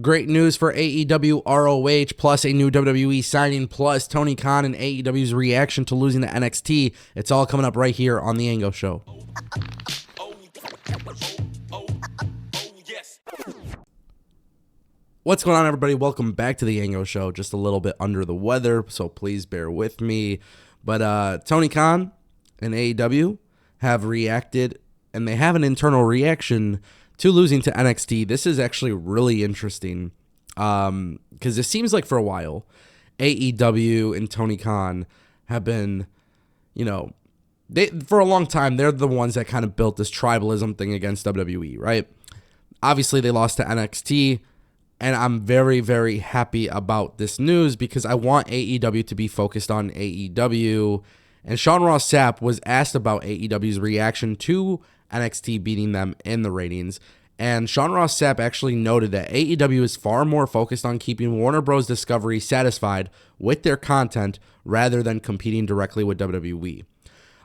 Great news for AEW ROH, plus a new WWE signing, plus Tony Khan and AEW's reaction to losing to NXT. It's all coming up right here on the Ango Show. What's going on, everybody? Welcome back to the Ango Show. Just a little bit under the weather, so please bear with me. But Tony Khan and AEW have reacted, and they have an internal reaction to losing to NXT. This is actually really interesting because it seems like for a while, AEW and Tony Khan have been, for a long time, they're the ones that kind of built this tribalism thing against WWE, right? Obviously, they lost to NXT, and I'm very, very happy about this news because I want AEW to be focused on AEW. And Sean Ross Sapp was asked about AEW's reaction to NXT beating them in the ratings. And Sean Ross Sapp actually noted that AEW is far more focused on keeping Warner Bros. Discovery satisfied with their content rather than competing directly with WWE.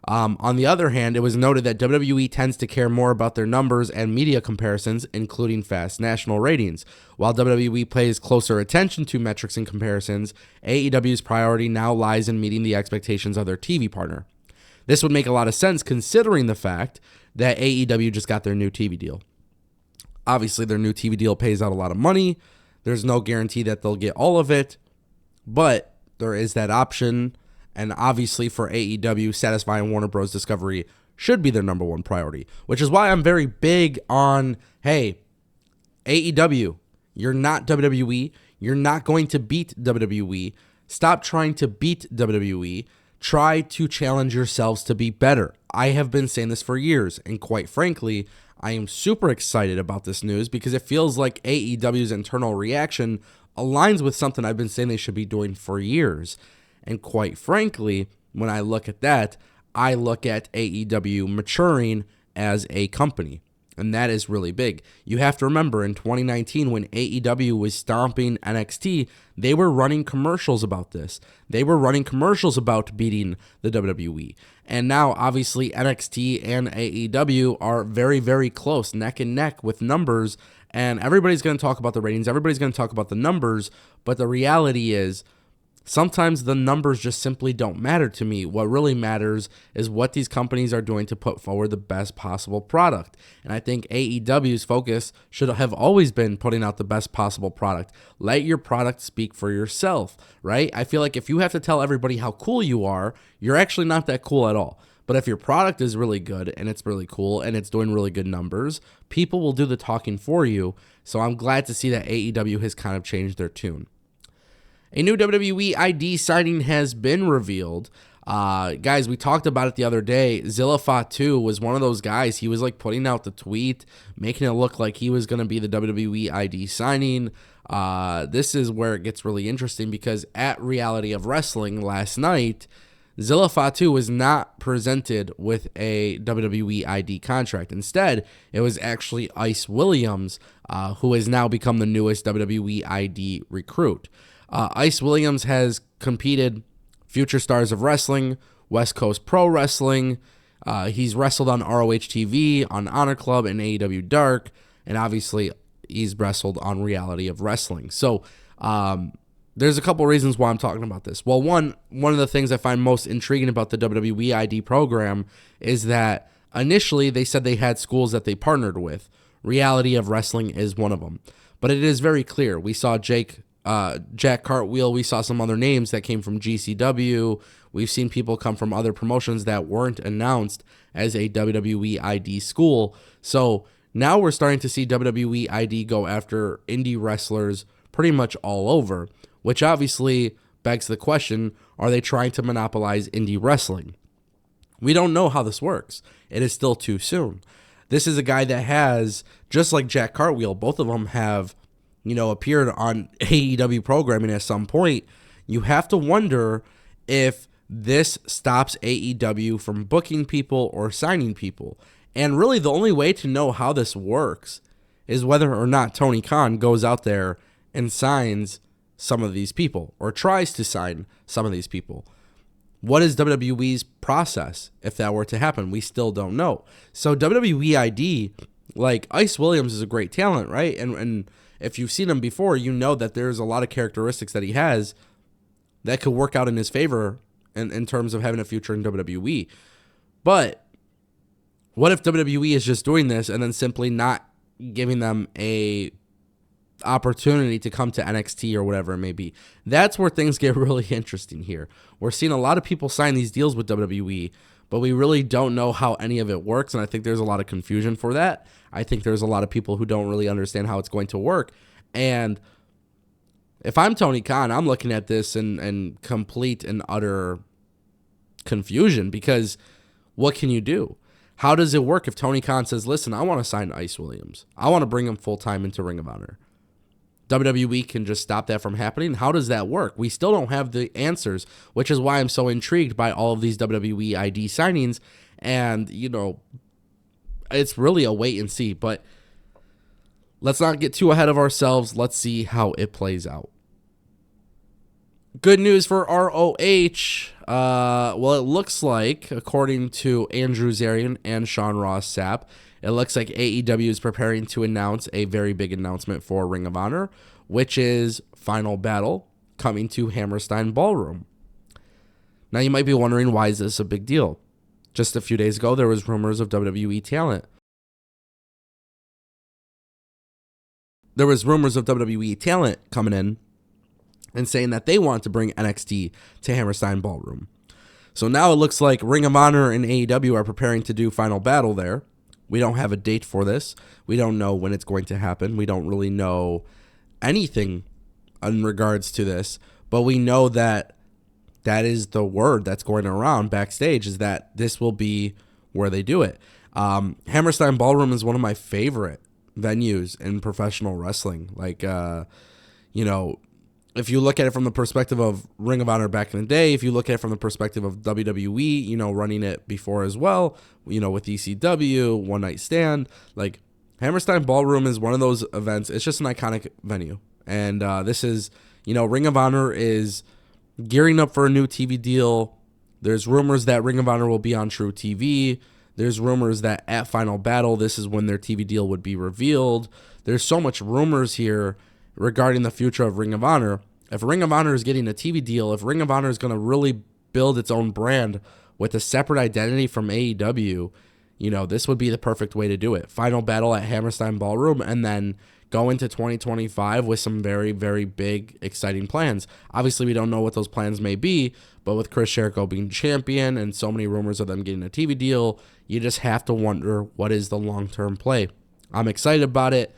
On the other hand, it was noted that WWE tends to care more about their numbers and media comparisons, including fast national ratings. While WWE pays closer attention to metrics and comparisons, AEW's priority now lies in meeting the expectations of their TV partner. This would make a lot of sense considering the fact that AEW just got their new TV deal. Obviously, their new TV deal pays out a lot of money. There's no guarantee that they'll get all of it, but there is that option. And obviously for AEW, satisfying Warner Bros. Discovery should be their number one priority, which is why I'm very big on, hey, AEW, you're not WWE. You're not going to beat WWE. Stop trying to beat WWE. Try to challenge yourselves to be better. I have been saying this for years, and quite frankly, I am super excited about this news because it feels like AEW's internal reaction aligns with something I've been saying they should be doing for years. And quite frankly, when I look at that, I look at AEW maturing as a company. And that is really big. You have to remember in 2019 when AEW was stomping NXT, they were running commercials about this. They were running commercials about beating the WWE. And now obviously NXT and AEW are very, very close, neck and neck with numbers. And everybody's going to talk about the ratings. Everybody's going to talk about the numbers. But the reality is, sometimes the numbers just simply don't matter to me. What really matters is what these companies are doing to put forward the best possible product. And I think AEW's focus should have always been putting out the best possible product. Let your product speak for yourself, right? I feel like if you have to tell everybody how cool you are, you're actually not that cool at all. But if your product is really good and it's really cool and it's doing really good numbers, people will do the talking for you. So I'm glad to see that AEW has kind of changed their tune. A new WWE ID signing has been revealed. Guys, we talked about it the other day. Zilla Fatu was one of those guys. He was like putting out the tweet, making it look like he was going to be the WWE ID signing. This is where it gets really interesting because at Reality of Wrestling last night, Zilla Fatu was not presented with a WWE ID contract. Instead, it was actually Ice Williams, who has now become the newest WWE ID recruit. Ice Williams has competed Future Stars of Wrestling, West Coast Pro Wrestling. He's wrestled on ROH TV, on Honor Club, and AEW Dark. And obviously, he's wrestled on Reality of Wrestling. So there's a couple reasons why I'm talking about this. Well, one of the things I find most intriguing about the WWE ID program is that initially they said they had schools that they partnered with. Reality of Wrestling is one of them. But it is very clear. We saw Jack Cartwheel. We saw some other names that came from GCW. We've seen people come from other promotions that weren't announced as a WWE ID school. So now we're starting to see WWE ID go after indie wrestlers pretty much all over, which obviously begs the question, are they trying to monopolize indie wrestling? We don't know how this works. It is still too soon. This is a guy that has, just like Jack Cartwheel, both of them have appeared on AEW programming at some point. You have to wonder if this stops AEW from booking people or signing people. And really the only way to know how this works is whether or not Tony Khan goes out there and signs some of these people or tries to sign some of these people. What is WWE's process if that were to happen? We still don't know. So WWE ID, like Ice Williams is a great talent, right? And if you've seen him before, you know that there's a lot of characteristics that he has that could work out in his favor in terms of having a future in WWE. But what if WWE is just doing this and then simply not giving them a opportunity to come to NXT or whatever it may be? That's where things get really interesting here. We're seeing a lot of people sign these deals with WWE, but we really don't know how any of it works, and I think there's a lot of confusion for that. I think there's a lot of people who don't really understand how it's going to work, and if I'm Tony Khan, I'm looking at this in complete and utter confusion, because what can you do? How does it work if Tony Khan says, listen, I want to sign Ice Williams. I want to bring him full-time into Ring of Honor. WWE can just stop that from happening. How does that work? We still don't have the answers, which is why I'm so intrigued by all of these WWE ID signings. And, it's really a wait and see. But let's not get too ahead of ourselves. Let's see how it plays out. Good news for ROH. Well, it looks like, according to Andrew Zarian and Sean Ross Sapp, it looks like AEW is preparing to announce a very big announcement for Ring of Honor, which is Final Battle coming to Hammerstein Ballroom. Now, you might be wondering, why is this a big deal? Just a few days ago, there was rumors of WWE talent. There was rumors of WWE talent coming in and saying that they want to bring NXT to Hammerstein Ballroom. So now it looks like Ring of Honor and AEW are preparing to do Final Battle there. We don't have a date for this. We don't know when it's going to happen. We don't really know anything in regards to this, but we know that that is the word that's going around backstage, is that this will be where they do it. Hammerstein Ballroom is one of my favorite venues in professional wrestling. If you look at it from the perspective of Ring of Honor back in the day, if you look at it from the perspective of WWE, running it before as well, with ECW, One Night Stand, Hammerstein Ballroom is one of those events. It's just an iconic venue. And this is, Ring of Honor is gearing up for a new TV deal. There's rumors that Ring of Honor will be on True TV. There's rumors that at Final Battle, this is when their TV deal would be revealed. There's so much rumors here regarding the future of Ring of Honor. If Ring of Honor is getting a TV deal, if Ring of Honor is going to really build its own brand with a separate identity from AEW, this would be the perfect way to do it. Final Battle at Hammerstein Ballroom, and then go into 2025 with some very, very big, exciting plans. Obviously, we don't know what those plans may be, but with Chris Jericho being champion and so many rumors of them getting a TV deal, you just have to wonder, what is the long-term play? I'm excited about it.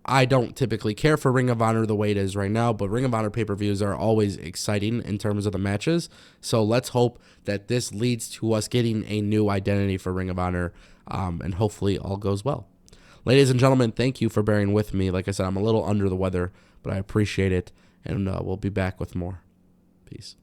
I don't typically care for Ring of Honor the way it is right now, but Ring of Honor pay-per-views are always exciting in terms of the matches. So let's hope that this leads to us getting a new identity for Ring of Honor, and hopefully all goes well. Ladies and gentlemen, thank you for bearing with me. Like I said, I'm a little under the weather, but I appreciate it, and we'll be back with more. Peace.